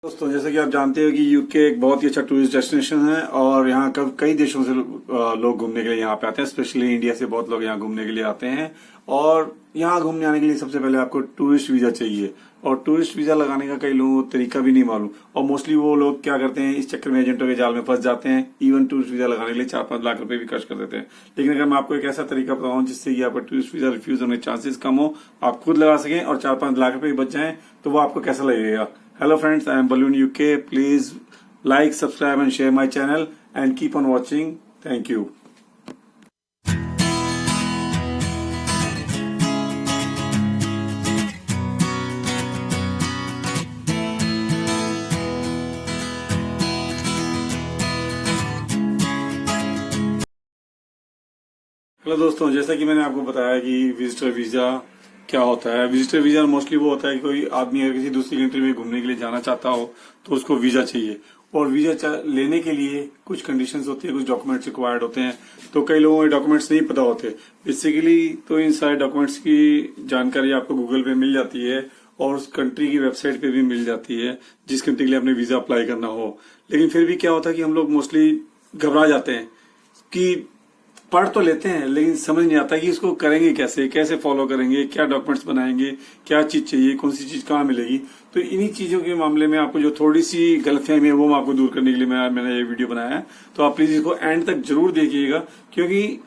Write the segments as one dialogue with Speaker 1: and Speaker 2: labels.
Speaker 1: दोस्तों, जैसे कि आप जानते हो कि यूके एक बहुत ही अच्छा टूरिस्ट डेस्टिनेशन है और यहाँ कई देशों से लोग घूमने के लिए यहाँ पे आते हैं। स्पेशली इंडिया से बहुत लोग यहाँ घूमने के लिए आते हैं और यहाँ घूमने आने के लिए सबसे पहले आपको टूरिस्ट वीजा चाहिए। और टूरिस्ट वीजा लगाने का कई लोगों को तरीका भी नहीं मालूम और मोस्टली वो लोग क्या करते हैं, इस चक्कर में एजेंटों के जाल में फंस जाते हैं। इवन टूरिस्ट वीजा लगाने के लिए 4-5 लाख रुपए भी खर्च कर देते हैं। लेकिन अगर मैं आपको एक ऐसा तरीका बताऊं जिससे कि आपका टूरिस्ट वीजा रिफ्यूज होने के चांसेस कम हो, आप खुद लगा सकें और 4-5 लाख रुपए बच जाएं, तो वो आपको कैसा लगेगा? Hello friends, I am Balloon UK. Please like, subscribe and share my channel and keep on watching. Thank you. Hello दोस्तों, जैसा कि मैंने आपको बताया कि विजिटर वीजा क्या होता है। विजिटर वीजा मोस्टली वो होता है कि कोई आदमी अगर किसी दूसरी कंट्री में घूमने के लिए जाना चाहता हो तो उसको वीजा चाहिए और वीजा लेने के लिए कुछ कंडीशंस होती है, कुछ डॉक्यूमेंट्स रिक्वायर्ड होते हैं। तो कई लोगों को डॉक्यूमेंट्स नहीं पता होते। बेसिकली तो इन सारे डॉक्यूमेंट्स की जानकारी आपको गूगल पे मिल जाती है और उस कंट्री की वेबसाइट पे भी मिल जाती है जिस कंट्री के लिए आपने वीजा अप्लाई करना हो। लेकिन फिर भी क्या होता है कि हम लोग मोस्टली घबरा जाते हैं कि पढ़ तो लेते हैं लेकिन समझ नहीं आता कि इसको करेंगे कैसे, कैसे फॉलो करेंगे, क्या डॉक्यूमेंट्स बनाएंगे, क्या चीज चाहिए, कौन सी चीज कहाँ मिलेगी। तो इन्हीं चीजों के मामले में आपको जो थोड़ी सी गलतफहमी है वो मैं आपको दूर करने के लिए मैंने ये वीडियो बनाया है। तो आप प्लीज इसको एंड तक जरूर देखिएगा क्योंकि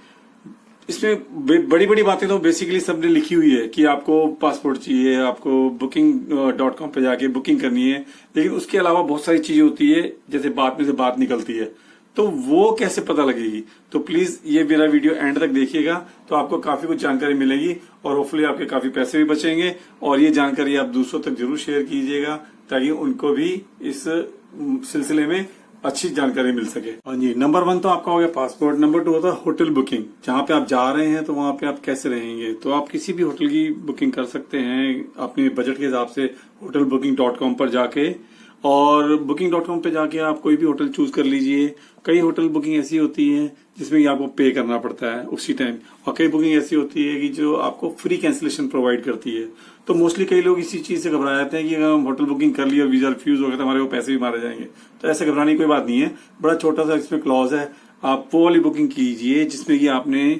Speaker 1: इसमें बड़ी बड़ी बातें तो बेसिकली सबने लिखी हुई है कि आपको पासपोर्ट चाहिए, आपको booking.com पे जाके बुकिंग करनी है। लेकिन उसके अलावा बहुत सारी चीजें होती है, जैसे बात में से बात निकलती है, तो वो कैसे पता लगेगी। तो प्लीज ये मेरा वीडियो एंड तक देखिएगा तो आपको काफी कुछ जानकारी मिलेगी और होपफुली आपके काफी पैसे भी बचेंगे। और ये जानकारी आप दूसरों तक जरूर शेयर कीजिएगा ताकि उनको भी इस सिलसिले में अच्छी जानकारी मिल सके। हाँ जी, नंबर 1 तो आपका हो गया पासपोर्ट। नंबर 2 होता है होटल बुकिंग। जहाँ पे आप जा रहे हैं तो वहाँ पे आप कैसे रहेंगे, तो आप किसी भी होटल की बुकिंग कर सकते हैं अपने बजट के हिसाब से hotelbooking.com पर जाके। और booking.com पे जाके आप कोई भी होटल चूज कर लीजिए। कई होटल बुकिंग ऐसी होती है जिसमें कि आपको पे करना पड़ता है उसी टाइम, और कई बुकिंग ऐसी होती है कि जो आपको फ्री कैंसिलेशन प्रोवाइड करती है। तो मोस्टली कई लोग इसी चीज से घबरा जाते हैं कि अगर हम होटल बुकिंग कर लिया और वीजा रिफ्यूज हो गया तो हमारे वो पैसे भी मारे जाएंगे। तो ऐसे घबराने की कोई बात नहीं है, बड़ा छोटा सा इसमें क्लॉज है। आप वो वाली बुकिंग कीजिए जिसमें कि आपने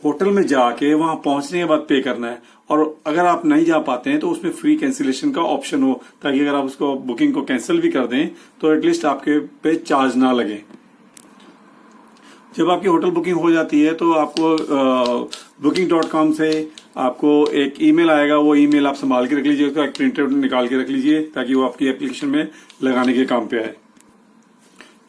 Speaker 1: होटल में जाके वहां पहुंचने के बाद पे करना है, और अगर आप नहीं जा पाते हैं तो उसमें फ्री कैंसिलेशन का ऑप्शन हो ताकि अगर आप उसको बुकिंग को कैंसिल भी कर दें तो एटलीस्ट आपके पे चार्ज ना लगे। जब आपकी होटल बुकिंग हो जाती है तो आपको booking.com से आपको एक ईमेल आएगा। वो ईमेल आप संभाल के रख लीजिए, उसका एक प्रिंट आउट निकाल के रख लीजिए ताकि वो आपकी एप्लीकेशन में लगाने के काम पे आए।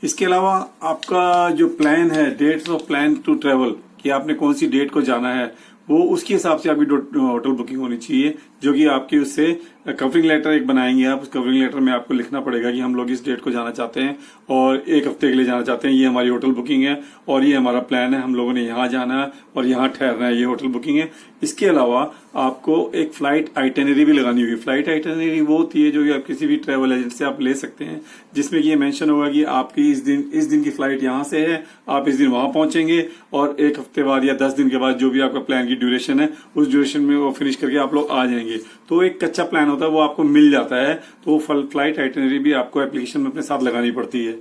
Speaker 1: इसके अलावा आपका जो प्लान है, dates of plan to travel, कि आपने कौन सी डेट को जाना है, वो उसके हिसाब से आपकी होटल बुकिंग होनी चाहिए। जो कि आपकी उससे कवरिंग लेटर एक बनाएंगे आप। उस कवरिंग लेटर में आपको लिखना पड़ेगा कि हम लोग इस डेट को जाना चाहते हैं और 1 हफ्ते के लिए जाना चाहते हैं, ये हमारी होटल बुकिंग है और ये हमारा प्लान है, हम लोगों ने यहाँ जाना है और यहाँ ठहरना है, ये होटल बुकिंग है। इसके अलावा आपको एक फ्लाइट आइटिनरी भी लगानी होगी। फ्लाइट आइटिनरी वो होती है जो कि आप किसी भी ट्रेवल एजेंट से आप ले सकते हैं, जिसमें कि ये मेंशन होगा कि आपकी इस दिन की फ्लाइट यहाँ से है, आप इस दिन वहां पहुंचेंगे और 1 हफ्ते बाद या 10 दिन के बाद जो भी आपका प्लान की ड्यूरेशन है उस ड्यूरेशन में वो फिनिश करके आप लोग आ जाएंगे। तो एक कच्चा प्लान होता है वो आपको मिल जाता है। तो फ्लाइट आइटिनरी भी आपको एप्लीकेशन में अपने साथ लगानी पड़ती है।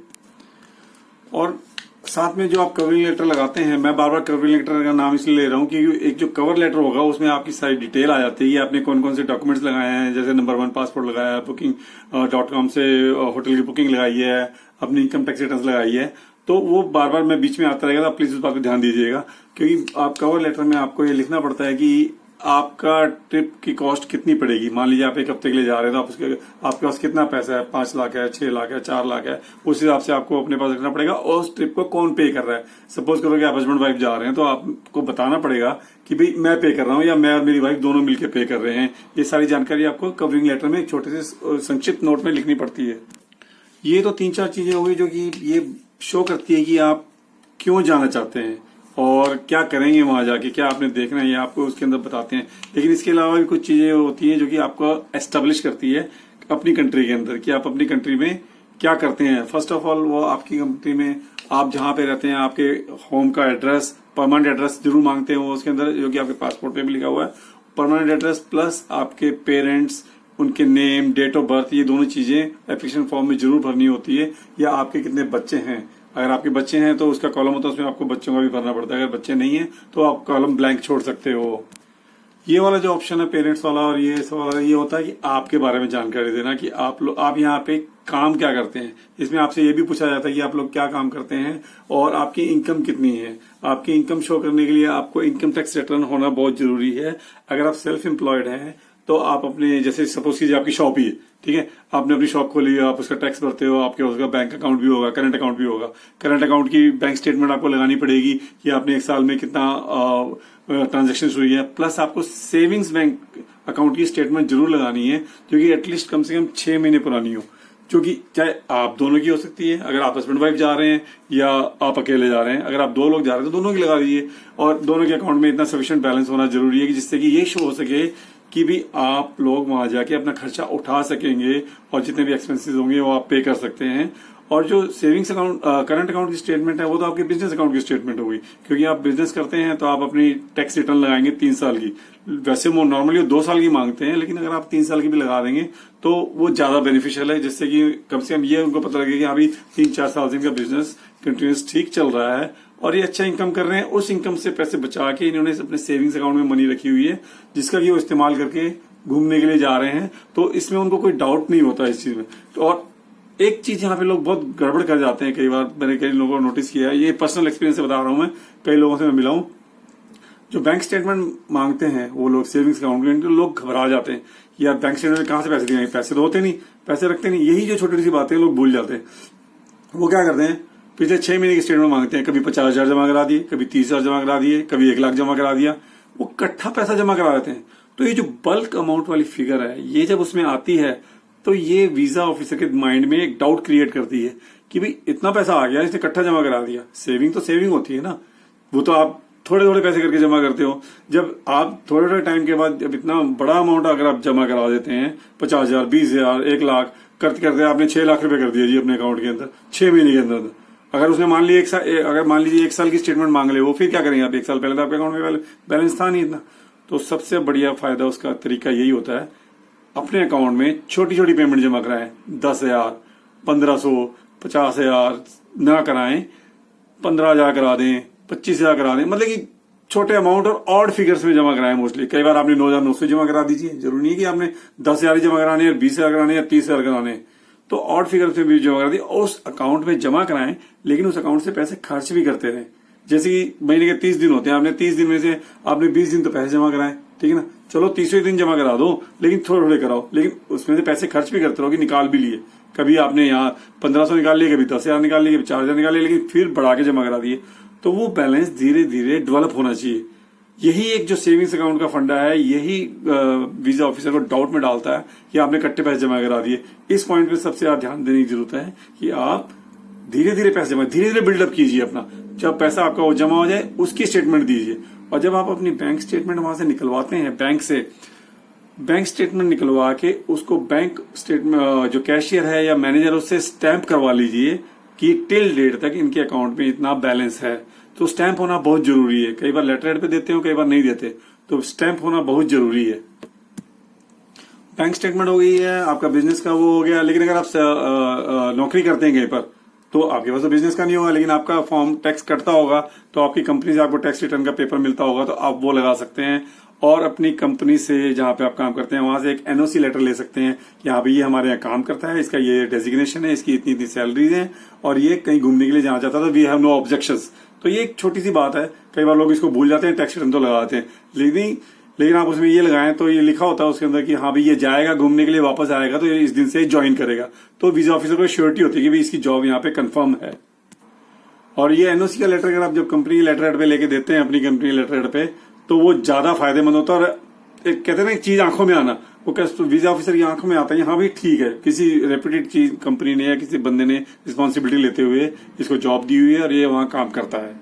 Speaker 1: और साथ में जो आप कवरिंग लेटर लगाते हैं, मैं बार बार कवरिंग लेटर का नाम इसलिए ले रहा हूँ क्योंकि एक जो कवर लेटर होगा उसमें आपकी सारी डिटेल आ जाती है कि आपने कौन कौन से डॉक्यूमेंट्स लगाए हैं। जैसे नंबर 1 पासपोर्ट लगाया है, booking.com से होटल की बुकिंग लगाई है, अपनी इनकम टैक्स रिटर्न लगाई है। तो वो बार बार मैं बीच में आता रहेगा, तो प्लीज उस बात पर ध्यान दीजिएगा क्योंकि आप कवर लेटर में आपको ये लिखना पड़ता है कि आपका ट्रिप की कॉस्ट कितनी पड़ेगी। मान लीजिए आप 1 हफ्ते के लिए जा रहे हैं तो आपके पास कितना पैसा है, 5 लाख है, 6 लाख है, 4 लाख है, उस हिसाब से आपको अपने पास रखना पड़ेगा। और उस ट्रिप को कौन पे कर रहा है। सपोज करो कि आप हस्बैंड वाइफ जा रहे हैं तो आपको बताना पड़ेगा कि भाई मैं पे कर रहा हूँ या मैं और मेरी वाइफ दोनों मिलकर पे कर रहे हैं। ये सारी जानकारी आपको कवरिंग लेटर में एक छोटे से संक्षिप्त नोट में लिखनी पड़ती है। ये तो 3-4 चीजें हो गई जो कि ये शो करती है कि आप क्यों जाना चाहते हैं और क्या करेंगे वहां जाके, क्या आपने देखना है, ये आपको उसके अंदर बताते हैं। लेकिन इसके अलावा भी कुछ चीजें होती हैं जो कि आपको एस्टेब्लिश करती है अपनी कंट्री के अंदर कि आप अपनी कंट्री में क्या करते हैं। फर्स्ट ऑफ ऑल वो आपकी कंट्री में आप जहां पे रहते हैं आपके होम का एड्रेस, परमानेंट एड्रेस जरूर मांगते हैं वो उसके अंदर, जो कि आपके पासपोर्ट पे भी लिखा हुआ है। परमानेंट एड्रेस प्लस आपके पेरेंट्स उनके नेम, डेट ऑफ बर्थ, ये दोनों चीजें एप्लीकेशन फॉर्म में जरूर भरनी होती है। या आपके कितने बच्चे हैं, अगर आपके बच्चे हैं तो उसका कॉलम होता है, उसमें आपको बच्चों का भी भरना पड़ता है। अगर बच्चे नहीं है तो आप कॉलम ब्लैंक छोड़ सकते हो। ये वाला जो ऑप्शन है पेरेंट्स वाला और ये सब वाला, ये होता है कि आपके बारे में जानकारी देना कि आप यहाँ पे काम क्या करते हैं। इसमें आपसे ये भी पूछा जाता है कि आप लोग क्या काम करते हैं और आपकी इनकम कितनी है। आपकी इनकम शो करने के लिए आपको इनकम टैक्स रिटर्न होना बहुत जरूरी है। अगर आप सेल्फ एम्प्लॉयड हैं तो आप अपने, जैसे सपोज कीजिए आपकी शॉप ही है, ठीक है, आपने अपनी शॉप खोली है, आप उसका टैक्स भरते हो, आपके उसका बैंक अकाउंट भी होगा, करंट अकाउंट भी होगा। करंट अकाउंट की बैंक स्टेटमेंट आपको लगानी पड़ेगी कि आपने एक साल में कितना ट्रांजेक्शन हुई है। प्लस आपको सेविंग्स बैंक अकाउंट की स्टेटमेंट जरूर लगानी है, जो कि एटलीस्ट कम से कम 6 महीने पुरानी हो, जो कि चाहे आप दोनों की हो सकती है, अगर आप हस्बैंड वाइफ जा रहे हैं या आप अकेले जा रहे हैं। अगर आप 2 लोग जा रहे हैं तो दोनों की लगा दीजिए, और दोनों के अकाउंट में इतना सफिशिएंट बैलेंस होना जरूरी है कि जिससे कि ये शो हो सके कि भी आप लोग वहां जाके अपना खर्चा उठा सकेंगे और जितने भी एक्सपेंसेस होंगे वो आप पे कर सकते हैं। और जो सेविंग्स अकाउंट, करंट अकाउंट की स्टेटमेंट है, वो तो आपके बिजनेस अकाउंट की स्टेटमेंट होगी, क्योंकि आप बिजनेस करते हैं तो आप अपनी टैक्स रिटर्न लगाएंगे 3 साल की। वैसे वो नॉर्मली 2 साल की मांगते हैं, लेकिन अगर आप 3 साल की भी लगा देंगे तो वो ज्यादा बेनिफिशियल है, जिससे कि कम से कम ये उनको पता लगे कि अभी 3-4 साल से इनका बिजनेस कंटिन्यूस ठीक चल रहा है और ये अच्छा इनकम कर रहे हैं। उस इनकम से पैसे बचा के इन्होंने अपने सेविंग्स अकाउंट में मनी रखी हुई है, जिसका कि वो इस्तेमाल करके घूमने के लिए जा रहे हैं। तो इसमें उनको कोई डाउट नहीं होता इस चीज में। तो और एक चीज यहाँ पे लोग बहुत गड़बड़ कर जाते हैं, कई बार मैंने कई लोगों को नोटिस किया है, ये पर्सनल एक्सपीरियंस से बता रहा हूं मैं, कई लोगों से मैं मिला हूं जो बैंक स्टेटमेंट मांगते हैं, वो लोग सेविंग्स अकाउंट में, तो लोग घबरा जाते हैं कि यार बैंक स्टेटमेंट में कहां से पैसे दिए, पैसे तो होते नहीं, पैसे रखते नहीं। यही जो छोटी सी बातें लोग भूल जाते हैं। वो क्या करते हैं, पिछले 6 महीने की स्टेटमेंट मांगते हैं, कभी 50,000 जमा करा दिए, कभी 30,000 जमा करा दिए, कभी 1 लाख जमा करा दिया, वो इकट्ठा पैसा जमा करा देते हैं। तो ये जो बल्क अमाउंट वाली फिगर है, ये जब उसमें आती है तो ये वीजा ऑफिसर के माइंड में एक डाउट क्रिएट करती है कि भाई इतना पैसा आ गया, इसने इकट्ठा जमा करा दिया। सेविंग तो सेविंग होती है ना, वो तो आप थोड़े थोड़े पैसे करके जमा करते हो। जब आप थोड़े थोड़े टाइम के बाद जब इतना बड़ा अमाउंट अगर आप जमा करा देते हैं, 50,000, 20,000, 1 लाख करते करते आपने 6 लाख रुपए कर दिया जी अपने अकाउंट के अंदर 6 महीने के अंदर। अगर उसने मान लिया अगर मान लीजिए 1 साल की स्टेटमेंट मांग ले, वो फिर क्या करेंगे आप? 1 साल पहले तो आपके अकाउंट में बैलेंस था नहीं इतना। तो सबसे बढ़िया फायदा उसका तरीका यही होता है, अपने अकाउंट में छोटी छोटी पेमेंट जमा कराएं। 10,000, 1500, 50,000 ना कराएं, 15,000 करा दें, 25,000 करा दें, मतलब कि छोटे अमाउंट और ऑड फिगर्स में जमा कराएं। मोस्टली कई बार आपने 9,900 जमा करा दीजिए, जरूरी नहीं है कि आपने 10,000 ही जमा कराने या 20,000 कराने या 30,000 कराने। तो ऑड फिगर्स में भी जमा करा दिए और उस अकाउंट में जमा कराएं, लेकिन उस अकाउंट से पैसे खर्च भी करते रहें। जैसे कि महीने के 30 दिन होते हैं, आपने 30 दिन में से आपने 20 दिन तो पैसे जमा कराए, ठीक है ना, चलो 30वें दिन जमा करा दो, लेकिन थोड़े थोड़े कराओ, लेकिन उसमें से पैसे खर्च भी करते रहो कि निकाल भी लिए। कभी आपने यहाँ 1,500 निकाल लिए, कभी 10,000 निकाल लिए, कभी 4,000 निकाल लिए, लेकिन फिर बढ़ा के जमा करा दिए। तो वो बैलेंस धीरे धीरे डेवलप होना चाहिए। यही एक जो सेविंग्स अकाउंट का फंडा है, यही वीजा ऑफिसर को डाउट में डालता है कि आपने इकट्ठे पैसे जमा करा दिए। इस पॉइंट पे सबसे ज्यादा ध्यान देने की जरूरत है कि आप धीरे धीरे पैसे जमा, धीरे धीरे बिल्डअप कीजिए अपना। जब पैसा आपका वो जमा हो जाए उसकी स्टेटमेंट दीजिए, और जब आप अपनी बैंक स्टेटमेंट वहां से निकलवाते हैं, बैंक से बैंक स्टेटमेंट निकलवा के उसको बैंक स्टेटमेंट जो कैशियर है या मैनेजर उससे स्टैंप करवा लीजिए कि टिल डेट तक इनके अकाउंट में इतना बैलेंस है। तो स्टैंप होना बहुत जरूरी है। कई बार लेटर हेड पे देते हो, कई बार नहीं देते, तो स्टैंप होना बहुत जरूरी है। बैंक स्टेटमेंट हो गई है, आपका बिजनेस का वो हो गया। लेकिन अगर आप नौकरी करते हैं कहीं पर, तो आपके पास तो बिजनेस का नहीं होगा, लेकिन आपका फॉर्म टैक्स कटता होगा, तो आपकी कंपनी से आपको टैक्स रिटर्न का पेपर मिलता होगा, तो आप वो लगा सकते हैं। और अपनी कंपनी से जहां पे आप काम करते हैं वहां से एक एनओसी लेटर ले सकते हैं कि हाँ भाई ये हमारे यहाँ काम करता है, इसका ये डेजिग्नेशन है, इसकी इतनी इतनी सैलरीज है और ये कहीं घूमने के लिए जाना चाहता था, वी हैव नो ऑब्जेक्शंस। तो ये एक छोटी सी बात है, कई बार लोग इसको भूल जाते हैं, टैक्स रिटर्न तो लगाते हैं, लेकिन आप उसमें ये लगाएं तो ये लिखा होता है उसके अंदर कि हाँ भाई ये जाएगा घूमने के लिए, वापस आएगा तो ये इस दिन से ज्वाइन करेगा। तो वीजा ऑफिसर को श्योरिटी होती है कि भाई इसकी जॉब यहाँ पे कंफर्म है। और ये एनओसी का लेटर अगर आप जब कंपनी लेटर हेड पे लेके देते हैं, अपनी कंपनी लेटर हेड पे, तो वो ज्यादा फायदेमंद होता है। और कहते हैं ना एक चीज आंखों में आना, वो तो वीजा ऑफिसर की आंखों में आता है, हाँ भाई ठीक है, किसी रेप्यूटेड चीज कंपनी ने या किसी बंदे ने रिस्पॉन्सिबिलिटी लेते हुए इसको जॉब दी हुई है और ये वहां काम करता है।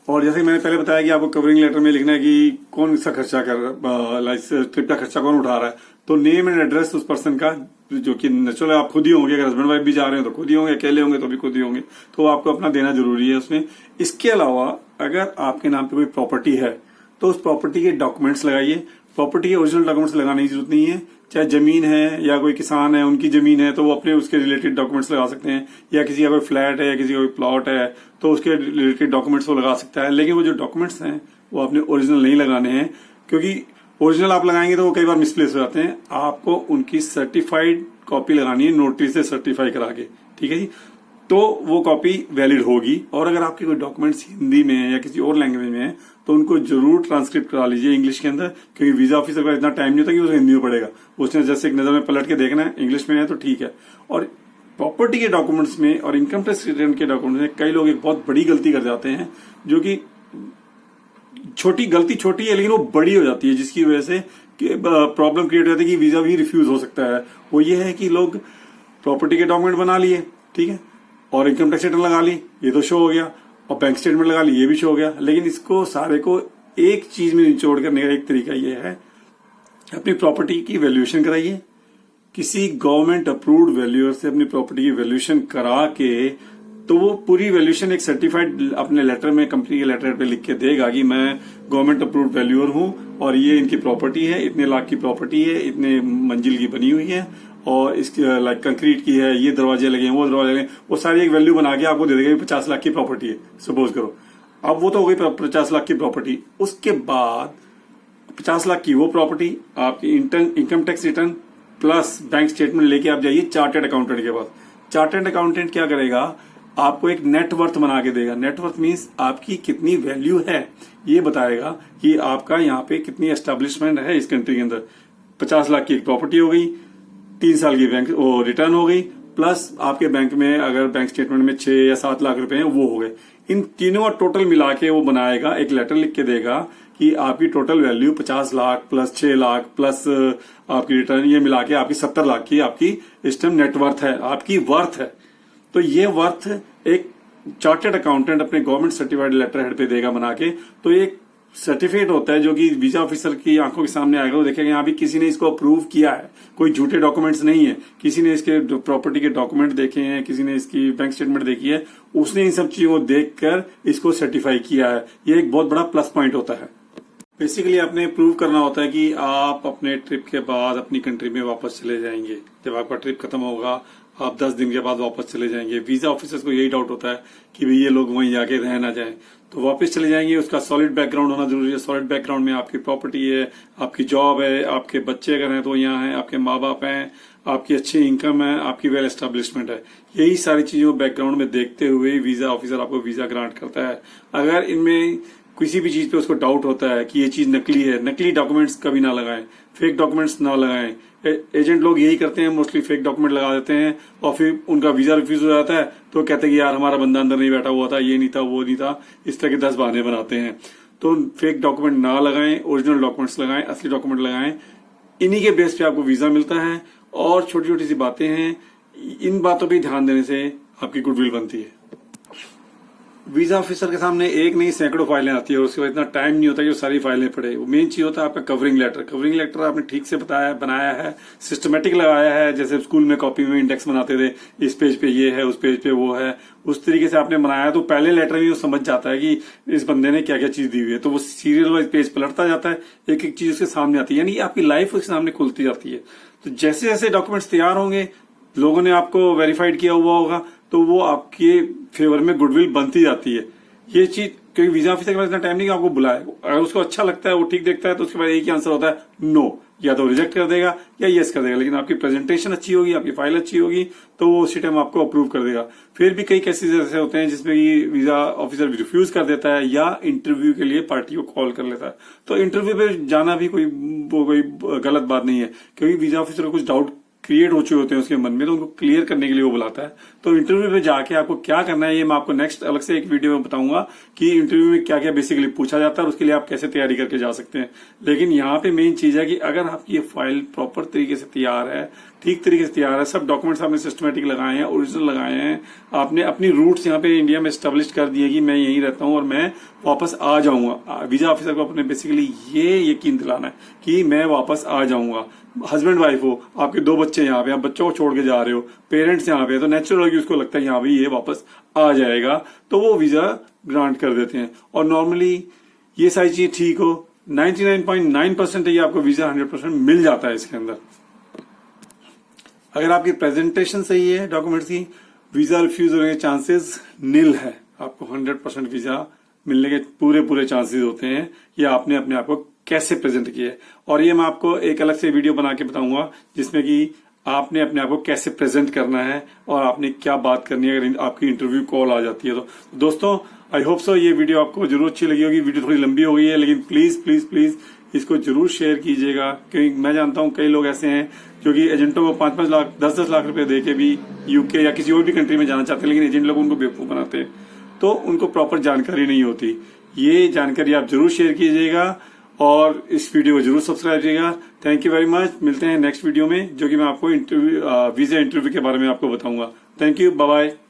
Speaker 1: और जैसे मैंने पहले बताया कि आपको कवरिंग लेटर में लिखना है कि कौन सा खर्चा कर ट्रिप का खर्चा कौन उठा रहा है। तो नेम एंड एड्रेस उस पर्सन का, जो कि नेचुरल आप खुद ही होंगे, अगर हस्बैंड वाइफ भी जा रहे हो तो खुद ही होंगे, अकेले होंगे तो भी खुद ही होंगे, तो आपको अपना देना जरूरी है उसमें। इसके अलावा अगर आपके नाम पे कोई प्रॉपर्टी है तो उस प्रॉपर्टी के डॉक्यूमेंट्स लगाइए। प्रॉपर्टी के ओरिजिनल डॉक्यूमेंट्स लगाने की जरूरत नहीं है। चाहे जमीन है या कोई किसान है, उनकी जमीन है तो वो अपने उसके रिलेटेड डॉक्यूमेंट्स लगा सकते हैं, या किसी का कोई फ्लैट है या किसी का कोई प्लॉट है तो उसके रिलेटेड डॉक्यूमेंट्स वो लगा सकता है। लेकिन वो जो डॉक्यूमेंट्स हैं वो अपने ओरिजिनल नहीं लगाने हैं, क्योंकि ओरिजिनल आप लगाएंगे तो वो कई बार मिसप्लेस हो जाते हैं। आपको उनकी सर्टिफाइड कॉपी लगानी है, नोटरी से सर्टिफाई करा के, ठीक है जी, तो वो कॉपी वैलिड होगी। और अगर आपके कोई डॉक्यूमेंट्स हिंदी में है या किसी और लैंग्वेज में है तो उनको जरूर ट्रांसक्रिप्ट करा लीजिए इंग्लिश के अंदर, क्योंकि वीजा ऑफिसर का इतना टाइम नहीं होता कि उसे हिंदी में पढ़ेगा, उसने जैसे एक नजर में पलट के देखना है, इंग्लिश में है तो ठीक है। और प्रॉपर्टी के डॉक्यूमेंट्स में और इनकम टैक्स रिटर्न के डॉक्यूमेंट्स में कई लोग एक बहुत बड़ी गलती कर जाते हैं, जो कि छोटी है लेकिन वो बड़ी हो जाती है, जिसकी वजह से प्रॉब्लम क्रिएट हो जाती है कि वीजा भी रिफ्यूज हो सकता है। वो ये है कि लोग प्रॉपर्टी के डॉक्यूमेंट बना लिए, ठीक है, और इनकम टैक्स रिटर्न लगा ली, ये तो शो हो गया, और बैंक स्टेटमेंट लगा ली, ये भी शो हो गया। लेकिन इसको सारे को एक चीज में निचोड़ करने का एक तरीका ये है, अपनी प्रॉपर्टी की वैल्यूएशन कराइए, किसी गवर्नमेंट अप्रूव्ड वैल्यूअर से अपनी प्रॉपर्टी की वैल्यूएशन करा के, तो वो पूरी वैल्यूएशन एक सर्टिफाइड अपने लेटर में, कंपनी के लेटर पे लिख के देगा कि मैं गवर्नमेंट अप्रूव्ड वैल्यूअर हूं और ये इनकी प्रॉपर्टी है, इतने लाख की प्रॉपर्टी है, इतने मंजिल की बनी हुई है, और इसकी लाइक कंक्रीट की है, ये दरवाजे लगे हैं, वो दरवाजे लगे हैं, वो सारी एक वैल्यू बना के आपको दे देगा। 50 लाख की प्रॉपर्टी है सपोज करो, अब वो तो हो गई 50 लाख की प्रॉपर्टी। उसके बाद 50 लाख की वो प्रॉपर्टी आपकी income tax return plus bank statement लेके आप जाइए चार्टर्ड अकाउंटेंट के पास। चार्टर्ड अकाउंटेंट क्या करेगा, आपको एक नेट वर्थ बना के देगा। नेट वर्थ मीन्स आपकी कितनी वैल्यू है, ये बताएगा कि आपका यहाँ पे कितनी एस्टेब्लिशमेंट है इस कंट्री के अंदर। 50 लाख की एक प्रॉपर्टी हो गई, 3 साल की बैंक रिटर्न हो गई, प्लस आपके बैंक में अगर बैंक स्टेटमेंट में 6 या 7 लाख रुपए हैं वो हो गए। इन तीनों का टोटल मिला के वो बनाएगा, एक लेटर लिख के देगा कि आपकी total value 50 lakh plus 6 lakh plus आपकी रिटर्न, ये मिला के आपकी 70 लाख की आपकी इस टाइम नेटवर्थ है, आपकी वर्थ है। तो ये वर्थ एक चार्टर्ड अकाउंटेंट अपने गवर्नमेंट सर्टिफाइड लेटर हेड पे देगा बना के। तो एक सर्टिफिकेट होता है जो कि वीजा ऑफिसर की आंखों के सामने आएगा, वो देखेगा यहाँ भी किसी ने इसको अप्रूव किया है, कोई झूठे डॉक्यूमेंट्स नहीं है, किसी ने इसके प्रॉपर्टी के डॉक्यूमेंट देखे हैं, किसी ने इसकी बैंक स्टेटमेंट देखी है, उसने इन सब चीजों को देखकर इसको सर्टिफाई किया है। ये एक बहुत बड़ा प्लस पॉइंट होता है। बेसिकली आपने प्रूव करना होता है कि आप अपने ट्रिप के बाद अपनी कंट्री में वापस चले जाएंगे। जब आपका ट्रिप खत्म होगा आप 10 दिन के बाद वापस चले जाएंगे। वीजा ऑफिसर्स को यही डाउट होता है कि भाई ये लोग वहीं जाके रह ना जाएं, तो वापस चले जाएंगे। उसका सॉलिड बैकग्राउंड होना जरूरी है। सॉलिड बैकग्राउंड में आपकी प्रॉपर्टी है, आपकी जॉब है, आपके बच्चे अगर हैं तो यहाँ हैं, आपके माँ बाप हैं, आपकी अच्छी इनकम है, आपकी वेल एस्टेब्लिशमेंट है। यही सारी चीजों बैकग्राउंड में देखते हुए वीजा ऑफिसर आपको वीजा ग्रांट करता है। अगर इनमें किसी भी चीज पे उसको डाउट होता है कि ये चीज नकली है, नकली डॉक्यूमेंट्स कभी ना लगाएं, फेक डॉक्यूमेंट्स ना लगाएं। एजेंट लोग यही करते हैं, मोस्टली फेक डॉक्यूमेंट लगा देते हैं और फिर उनका वीजा रिफ्यूज हो जाता है तो कहते हैं कि यार हमारा बंदा अंदर नहीं बैठा हुआ था, ये नहीं था, वो नहीं था। इस तरह के 10 बहाने बनाते हैं। तो फेक डॉक्यूमेंट ना लगाएं, ओरिजिनल डॉक्यूमेंट्स लगाएं, असली डॉक्यूमेंट लगाएं। इन्हीं के बेस पे आपको वीजा मिलता है। और छोटी छोटी सी बातें हैं, इन बातों पर ध्यान देने से आपकी गुडविल बनती है। वीजा ऑफिसर के सामने एक नहीं सैकड़ों फाइलें आती है और उसके बाद इतना टाइम नहीं होता कि वो सारी फाइलें पढ़े। वो मेन चीज होता है आपका कवरिंग लेटर। कवरिंग लेटर आपने ठीक से बनाया है, सिस्टमेटिक लगाया है, जैसे स्कूल में कॉपी में इंडेक्स बनाते थे, इस पेज पे ये है, उस पेज पे वो है, उस तरीके से आपने बनाया तो पहले लेटर में वो समझ जाता है कि इस बंदे ने क्या क्या चीज दी हुई है। तो वो सीरियल वाइज पेज पलटता जाता है, एक एक चीज उसके सामने आती है, यानी आपकी लाइफ उसके सामने खुलती जाती है। तो जैसे जैसे डॉक्यूमेंट्स तैयार होंगे, लोगों ने आपको वेरीफाइड किया हुआ होगा, तो वो आपके फेवर में गुडविल बनती जाती है। ये चीज क्योंकि वीजा ऑफिसर के पास इतना टाइम नहीं कि आपको बुलाए। अगर उसको अच्छा लगता है, वो ठीक देखता है, तो उसके बाद एक ही आंसर होता है नो, या तो रिजेक्ट कर देगा या यस कर देगा। लेकिन आपकी प्रेजेंटेशन अच्छी होगी, आपकी फाइल अच्छी होगी, तो वो उसी टाइम आपको अप्रूव कर देगा। फिर भी कई केसेस ऐसे होते हैं जिसमें वीजा ऑफिसर रिफ्यूज कर देता है या इंटरव्यू के लिए पार्टी को कॉल कर लेता है। तो इंटरव्यू पे जाना भी कोई गलत बात नहीं है, क्योंकि वीजा ऑफिसर को कुछ डाउट क्रिएट हो चुके होते हैं उसके मन में, तो उनको क्लियर करने के लिए वो बुलाता है। तो इंटरव्यू पे जाके आपको क्या करना है, ये मैं आपको नेक्स्ट अलग से एक वीडियो में बताऊंगा कि इंटरव्यू में क्या क्या बेसिकली पूछा जाता है और उसके लिए आप कैसे तैयारी करके जा सकते हैं। लेकिन यहाँ पे मेन चीज है कि अगर आपकी ये फाइल प्रॉपर तरीके से तैयार है, ठीक तरीके से तैयार है, सब डॉक्यूमेंट्स आपने सिस्टमेटिक लगाए हैं, ओरिजिनल लगाए हैं, आपने अपनी रूट्स यहाँ पे इंडिया में एस्टेब्लिश कर दिए कि मैं यहीं रहता हूँ और मैं वापस आ जाऊंगा। वीजा ऑफिसर को अपने बेसिकली ये यकीन दिलाना है कि मैं वापस आ जाऊंगा। हस्बैंड वाइफ हो, आपके 2 बच्चे यहाँ पे, आप बच्चों को छोड़ के जा रहे हो, पेरेंट्स यहाँ पे, तो नेचुरल होगी उसको लगता है यहाँ भाई ये वापस आ जाएगा, तो वो वीजा ग्रांट कर देते हैं। और नॉर्मली ये सारी चीज ठीक हो, 99.9% ही आपको वीजा 100% मिल जाता है इसके अंदर। अगर आपकी प्रेजेंटेशन सही है डॉक्यूमेंट्स की, वीजा रिफ्यूज होने के चांसेस नील है। आपको 100% वीजा मिलने के पूरे चांसेस होते हैं। ये आपने अपने आप को कैसे प्रेजेंट किया है, और ये मैं आपको एक अलग से वीडियो बना के बताऊंगा जिसमें कि आपने अपने आप को कैसे प्रेजेंट करना है और आपने क्या बात करनी है अगर आपकी इंटरव्यू कॉल आ जाती है तो। दोस्तों आई होप सो ये वीडियो आपको जरूर अच्छी लगी होगी। वीडियो थोड़ी लंबी हो गई है, लेकिन प्लीज प्लीज प्लीज इसको जरूर शेयर कीजिएगा, क्योंकि मैं जानता हूं कई लोग ऐसे हैं जो कि एजेंटों को 5-5 लाख 10-10 लाख रुपए दे के भी यूके या किसी और भी कंट्री में जाना चाहते हैं, लेकिन एजेंट लोग उनको बेवकूफ बनाते हैं, तो उनको प्रॉपर जानकारी नहीं होती। ये जानकारी आप जरूर शेयर कीजिएगा और इस वीडियो को जरूर सब्सक्राइब कीजिएगा। Thank you very much. मिलते हैं नेक्स्ट वीडियो में, जो कि मैं आपको वीजा इंटरव्यू के बारे में आपको बताऊंगा। Thank you, bye bye.